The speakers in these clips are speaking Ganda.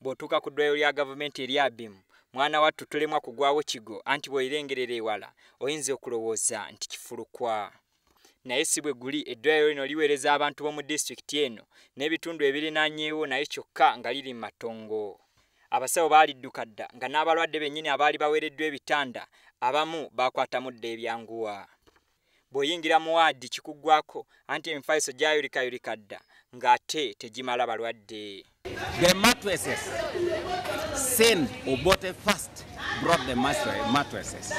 Bw'otuuka ku ddwaliro lya gavumenti erya Abimu, mwana wattu tolemwa kugwawo kigo anti bw'oyirengerera ewala oyinza okulowooza nti kifulukwa. Naye si bwe guli, eddwaliro lino liweereza abantu b'omu disitulikiti eno n'ebitundu ebirinaanyeewo naye kyokka nga liri mu matongo. Abasawo baalidduka dda nga n'abalwadde bennyini abaali baweereddwa ebitanda abamu baakwatamu dda ebyanguwa. Bw'oyingira mu waadi kikuggwako anti emifaliso gyayulikayulika dda ng'ate tegimala balwadde. The mattresses sent Obote first brought the mattresses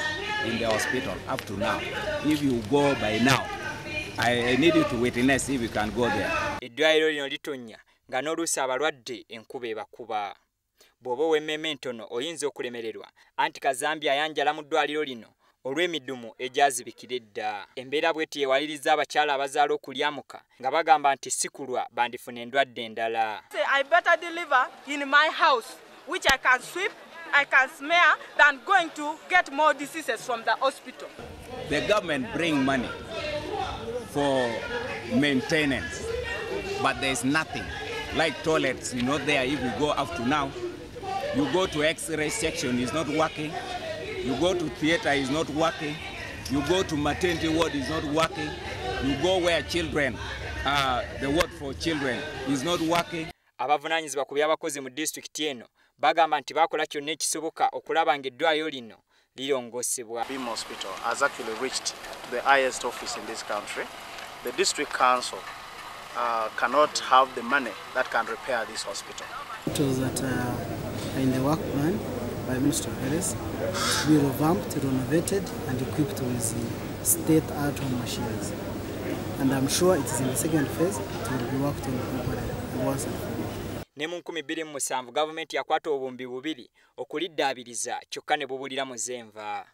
in the hospital up to now. If you go by now, I need you to witness if you can go there. Eddwaliro lino litonnya nga n'oluusi abalwadde enkuba ebakuba. Bw'oba ow'emmeme entono oyinza okulemererwa anti kazambi ayanjala mu ddwaliro lino olw'emidumu egyazibikira edda. Embeera bw'eti yeewaliriza abakyala abazaala okulyamuka nga bagamba nti si kulwa bandifuna endwadde endala. I better deliver in my house which I can sweep, I can smear than going to get more diseases from the hospital. The government bring money for maintenance, but there's nothing. Like toilets, you know, there if you go up to now, you go to X-ray section, is not working. You go to theater, is not working. You go to maternity ward, is not working. You go where children, the ward for children, is not working. Abavunaanyizibwa ku by'abakozi mu disitulikiti eno bagamba nti bakola kyonna ekisoboka okulaba ng'eddwaliro lino lirongoosebwa. Abim Hospital has actually reached the highest office in this country. The district council cannot have the money that can repair this hospital. It was in the work plan by Minister of Health to be revamped, renovated and equipped with state-of-the-art machines. And I'm sure it is in the second phase it will be worked on properly once and for all. Ne mu 2007 gavumenti yakwata obumbi bubiri okuliddaabiriza kyokka ne bubulira mu zenva.